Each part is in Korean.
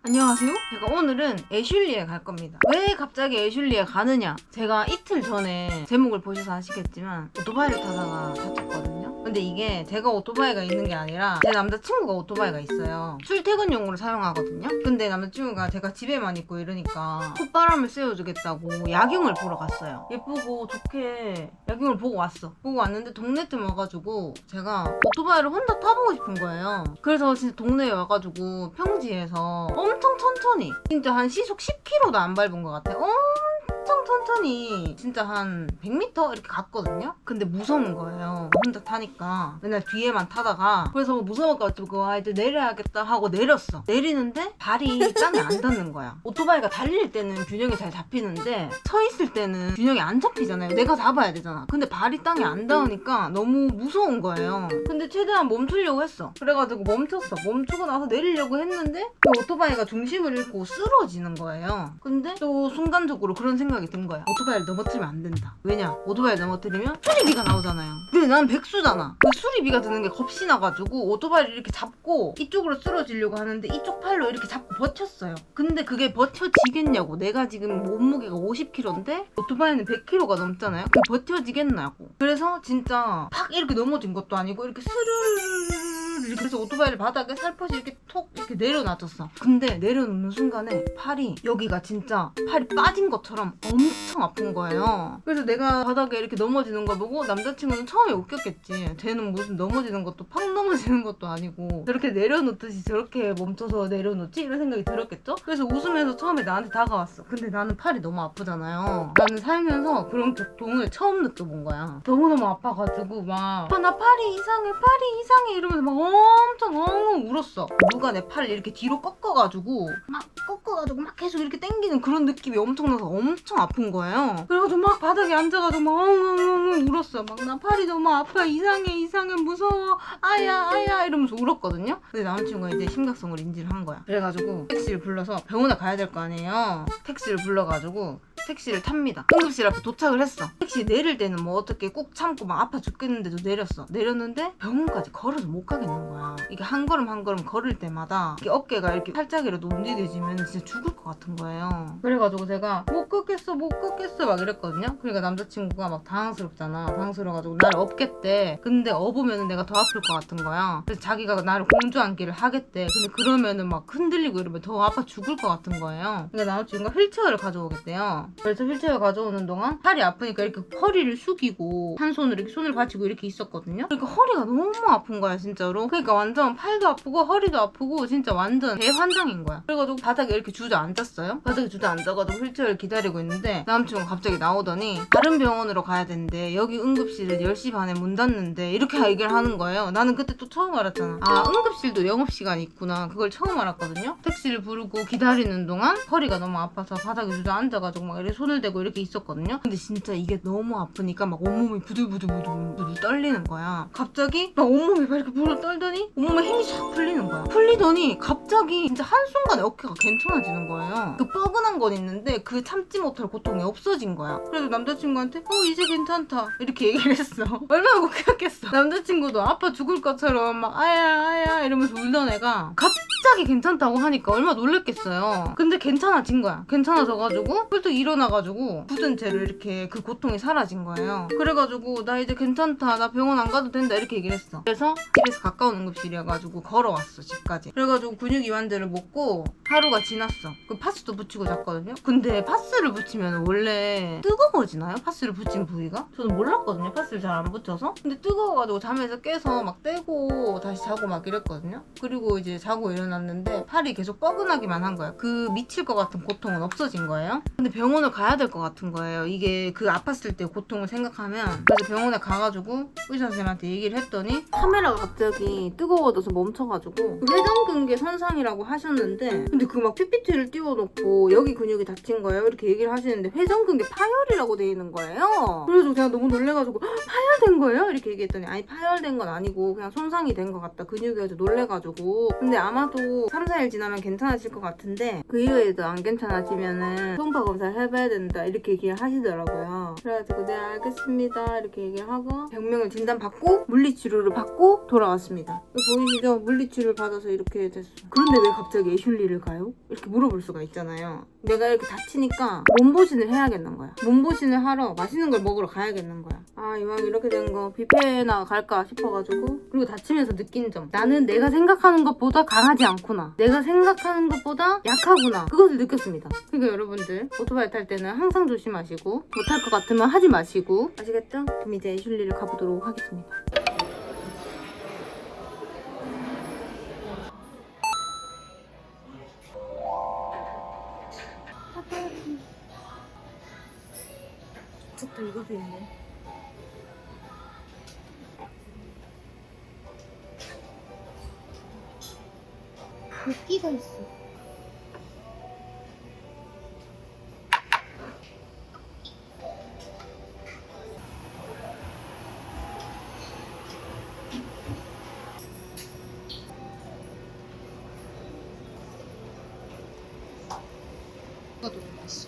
안녕하세요. 제가 오늘은 애슐리에 갈 겁니다. 왜 갑자기 애슐리에 가느냐? 제가 이틀 전에 제목을 보셔서 아시겠지만 오토바이를 타다가 다쳤거든요. 근데 이게 제가 오토바이가 있는 게 아니라 제 남자친구가 오토바이가 있어요. 출퇴근용으로 사용하거든요. 근데 남자친구가 제가 집에만 있고 이러니까 콧바람을 쐬어주겠다고 야경을 보러 갔어요. 예쁘고 좋게 야경을 보고 왔어. 보고 왔는데 동네쯤 와가지고 제가 오토바이를 혼자 타보고 싶은 거예요. 그래서 진짜 동네에 와가지고 평지에서 엄청 천천히, 진짜 한 시속 10km도 안 밟은 것 같아요. 엄청 천천히 진짜 한 100m 이렇게 갔거든요. 근데 무서운 거예요. 혼자 타니까 맨날 뒤에만 타다가. 그래서 무서워가지고 이제 내려야겠다 하고 내렸어. 내리는데 발이 땅에 안 닿는 거야. 오토바이가 달릴 때는 균형이 잘 잡히는데 서 있을 때는 균형이 안 잡히잖아요. 내가 잡아야 되잖아. 근데 발이 땅에 안 닿으니까 너무 무서운 거예요. 근데 최대한 멈추려고 했어. 그래가지고 멈췄어. 멈추고 나서 내리려고 했는데 그 오토바이가 중심을 잃고 쓰러지는 거예요. 근데 또 순간적으로 그런 생각이 든 거야. 오토바이를 넘어뜨리면 안 된다. 왜냐? 오토바이를 넘어뜨리면 수리비가 나오잖아요. 근데 난 백수잖아. 그 수리비가 드는 게 겁이 나가지고 오토바이를 이렇게 잡고 이쪽으로 쓰러지려고 하는데 이쪽 팔로 이렇게 잡고 버텼어요. 근데 그게 버텨지겠냐고. 내가 지금 몸무게가 50kg인데 오토바이는 100kg가 넘잖아요. 그게 버텨지겠냐고. 그래서 진짜 팍 이렇게 넘어진 것도 아니고 이렇게 스르르 이렇게 해서 오토바이를 바닥에 살포시 이렇게 톡 이렇게 내려놔줬어. 근데 내려놓는 순간에 팔이, 여기가 진짜 팔이 빠진 것처럼 엄청 아픈 거예요. 그래서 내가 바닥에 이렇게 넘어지는 걸 보고 남자친구는 처음에 웃겼겠지. 쟤는 무슨 넘어지는 것도 팍 넘어지는 것도 아니고 저렇게 내려놓듯이 저렇게 멈춰서 내려놓지? 이런 생각이 들었겠죠? 그래서 웃으면서 처음에 나한테 다가왔어. 근데 나는 팔이 너무 아프잖아요. 나는 살면서 그런 고통을 처음 느껴본 거야. 너무너무 아파가지고 막 오빠 나 팔이 이상해 이러면서 막 엄청 엉엉 울었어. 누가 내 팔을 이렇게 뒤로 꺾어가지고 막 계속 이렇게 당기는 그런 느낌이 엄청 나서 엄청 아픈 거예요. 그래가지고 막 바닥에 앉아가지고 막 엉엉엉 울었어. 막 나 팔이 너무 아파, 이상해 무서워, 아야 이러면서 울었거든요. 근데 남자친구가 이제 심각성을 인지를 한 거야. 그래가지고 택시를 불러서 병원에 가야 될 거 아니에요. 택시를 불러가지고 택시를 탑니다. 응급실 앞에 도착을 했어. 택시 내릴 때는 뭐 어떻게 꾹 참고 막 아파 죽겠는데도 내렸어. 내렸는데 병원까지 걸어서 못 가겠는 거야. 이게 한 걸음 한 걸음 걸을 때마다 이게 어깨가 이렇게 살짝이라도 움직여지면 진짜 죽을 것 같은 거예요. 그래가지고 제가 못 걷겠어 막 이랬거든요. 그러니까 남자친구가 막 당황스러워가지고 나를 업겠대. 근데 업으면 내가 더 아플 것 같은 거야. 그래서 자기가 나를 공주 앉기를 하겠대. 근데 그러면은 막 흔들리고 이러면 더 아파 죽을 것 같은 거예요. 그러니까 남자친구가 휠체어를 가져오겠대요. 그래서 휠체어 가져오는 동안 팔이 아프니까 이렇게 허리를 숙이고 한 손으로 이렇게 손을 받치고 이렇게 있었거든요. 그러니까 허리가 너무 아픈 거야 진짜로. 그러니까 완전 팔도 아프고 허리도 아프고 진짜 완전 대환장인 거야. 그래가지고 바닥에 이렇게 주저앉았어요. 바닥에 주저앉아가지고 휠체어를 기다리고 있는데 남자친구가 갑자기 나오더니 다른 병원으로 가야 되는데 여기 응급실은 10시 반에 문 닫는데 이렇게 얘기를 하는 거예요. 나는 그때 또 처음 알았잖아. 아, 응급실도 영업시간이 있구나. 그걸 처음 알았거든요. 택시를 부르고 기다리는 동안 허리가 너무 아파서 바닥에 주저앉아가지고 막 이렇게 손을 대고 이렇게 있었거든요. 근데 진짜 이게 너무 아프니까 막 온몸이 부들부들 떨리는 거야. 갑자기 막 온몸이 막 이렇게 부들 떨더니 온몸에 힘이 싹 풀리는 거야. 풀리더니 갑자기 진짜 한순간에 어깨가 괜찮아지는 거예요. 그 뻐근한 건 있는데 그 참지 못할 고통이 없어진 거야. 그래서 남자친구한테 이제 괜찮다 이렇게 얘기를 했어. 얼마나 웃겼겠어. 남자친구도 아파 죽을 것처럼 막 아야 이러면서 울던 애가 갑자기 괜찮다고 하니까 얼마나 놀랬겠어요. 근데 괜찮아진 거야. 괜찮아져가지고 뿔떡 일어나가지고 굳은 채로 이렇게 그 고통이 사라진 거예요. 그래가지고 나 이제 괜찮다, 나 병원 안 가도 된다 이렇게 얘기를 했어. 그래서 집에서 가까운 응급실이어가지고 걸어왔어 집까지. 그래가지고 근육 이완제를 먹고 하루가 지났어. 그 파스도 붙이고 잤거든요. 근데 파스를 붙이면 원래 뜨거워지나요? 파스를 붙인 부위가? 저는 몰랐거든요. 파스를 잘 안 붙여서. 근데 뜨거워가지고 잠에서 깨서 막 떼고 다시 자고 막 이랬거든요. 그리고 이제 자고 일어났는데 팔이 계속 뻐근하기만 한 거야. 그 미칠 것 같은 고통은 없어진 거예요. 근데 병원을 가야 될 것 같은 거예요. 이게 그 아팠을 때 고통을 생각하면. 그래서 병원에 가가지고 의사 선생님한테 얘기를 했더니 카메라가 갑자기 뜨거워져서 멈춰가지고 회전근개 손상이라고 하셨는데, 근데 그 막 PPT를 띄워놓고 여기 근육이 다친 거예요 이렇게 얘기를 하시는데 회전근개 파열이라고 돼 있는 거예요. 그래서 제가 너무 놀래가지고 파열된 거예요? 이렇게 얘기했더니 아니 파열된 건 아니고 그냥 손상이 된 것 같다. 근육이 놀래가지고. 근데 아마도 3, 4일 지나면 괜찮아질 것 같은데 그 이후에도 안 괜찮아지면은 초음파 검사를 해봐야 된다 이렇게 얘기를 하시더라고요. 그래가지고 네 알겠습니다 이렇게 얘기를 하고 병명을 진단받고 물리치료를 받고 돌아왔습니다. 보이시죠? 물리치료를 받아서 이렇게 됐어. 그런데 왜 갑자기 애슐리를 가요? 이렇게 물어볼 수가 있잖아요. 내가 이렇게 다치니까 몸보신을 해야겠는 거야. 몸보신을 하러 맛있는 걸 먹으러 가야겠는 거야. 아 이왕 이렇게 된 거 뷔페나 갈까 싶어가지고. 그리고 다치면서 느낀 점, 나는 내가 생각하는 것보다 강하지 않구나, 내가 생각하는 것보다 약하구나, 그것을 느꼈습니다. 그러니까 여러분들 오토바이 탈 때는 항상 조심하시고 못할 것 같으면 하지 마시고, 아시겠죠? 그럼 이제 애슐리를 가보도록 하겠습니다. 좋다, 이것도 있네. 도끼가 있어. 너무 맛있어.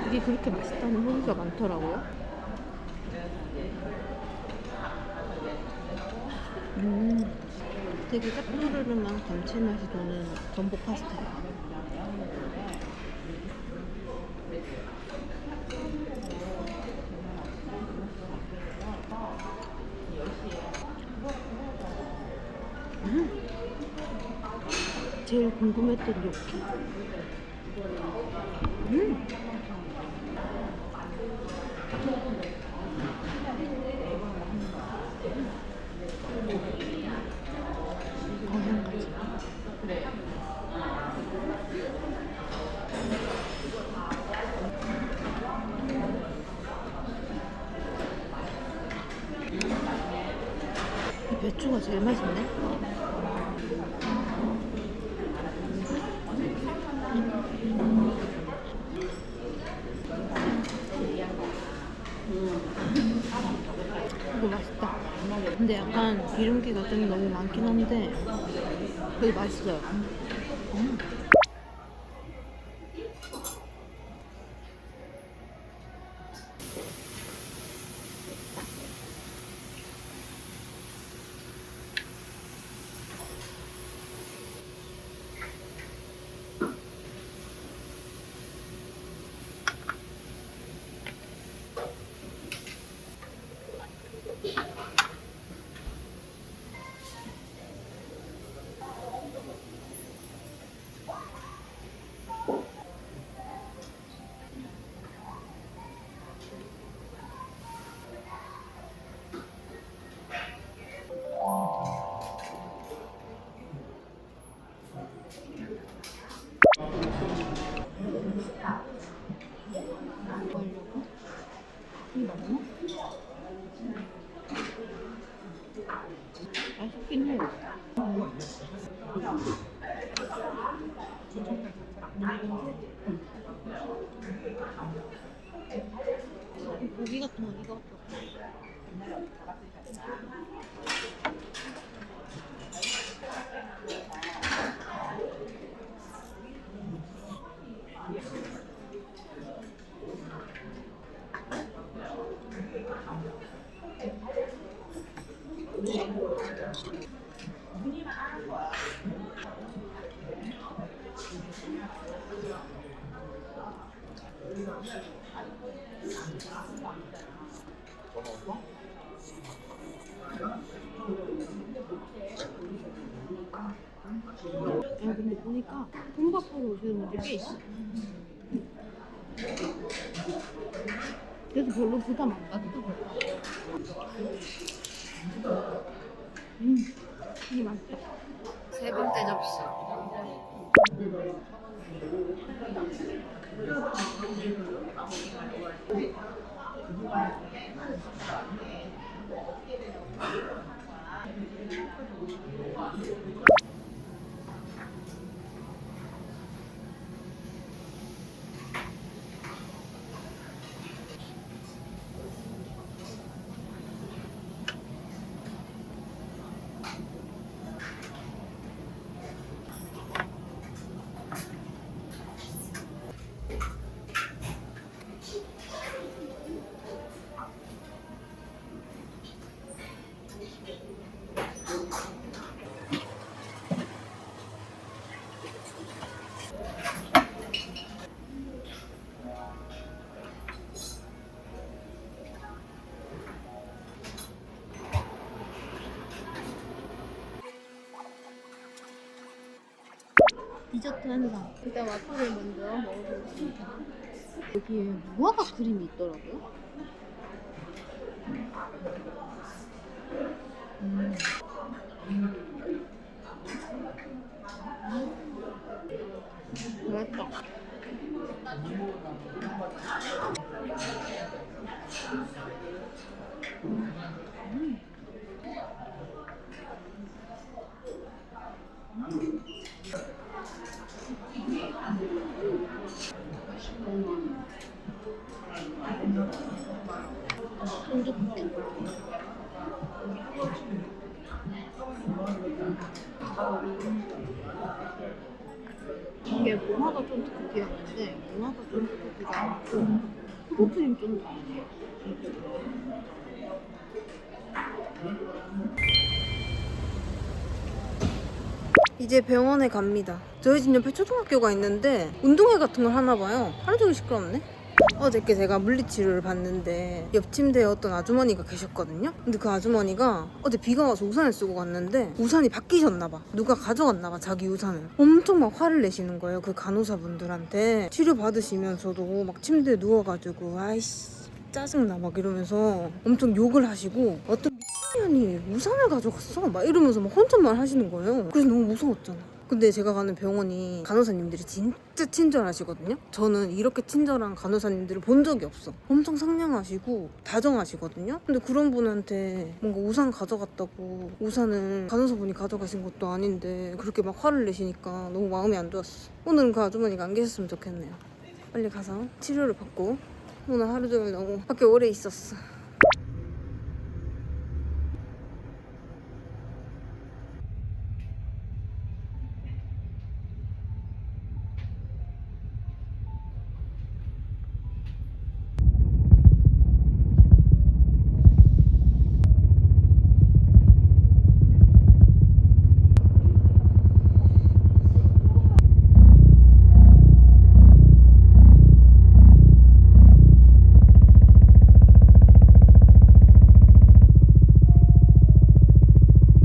이게 그렇게 맛있다는 후기가 많더라고요. 되게 짭조름한 감칠맛이 도는 전복 파스타예요. 제일 궁금했던 요키. 한 가지. 이 배추가 제일 맛있네. 이거 맛있다. 근데 약간 기름기가 좀 너무 많긴 한데 되게 맛있어요. 이 맞나? 맛있긴 해. 고기 같은 거 이거 야 근데 보니까 혼밥하러 오시는 분들 꽤 있어. 그래서 별로 부담 안 가져도 돼. 이게 맛있다. 세 번째 접시. 디저트 한상. 일단 와플을 먼저 먹어보겠습니다. 여기에 무화과 크림이 있더라고요. 맛있다. 쫀득해. 이게 무화과 쫀득쿠키였는데 무화과 쫀득쿠키가 아니고 초코크림 쫀득쿠키예요. 이제 병원에 갑니다. 저희 집 옆에 초등학교가 있는데 운동회 같은 걸 하나 봐요. 하루 종일 시끄럽네. 어저께 제가 물리치료를 받는데 옆 침대에 어떤 아주머니가 계셨거든요. 근데 그 아주머니가 어제 비가 와서 우산을 쓰고 갔는데 우산이 바뀌셨나봐. 누가 가져갔나봐, 자기 우산을. 엄청 막 화를 내시는 거예요, 그 간호사분들한테. 치료 받으시면서도 막 침대에 누워가지고 아이씨 짜증나 막 이러면서 엄청 욕을 하시고, 어떤 미친년이 우산을 가져갔어 막 이러면서 막 혼잣말 하시는 거예요. 그래서 너무 무서웠잖아. 근데 제가 가는 병원이 간호사님들이 진짜 친절하시거든요. 저는 이렇게 친절한 간호사님들을 본 적이 없어. 엄청 상냥하시고 다정하시거든요. 근데 그런 분한테 뭔가 우산 가져갔다고, 우산을 간호사분이 가져가신 것도 아닌데 그렇게 막 화를 내시니까 너무 마음이 안 좋았어. 오늘은 그 아주머니가 안 계셨으면 좋겠네요. 빨리 가서 치료를 받고, 오늘 하루 종일 너무 밖에 오래 있었어.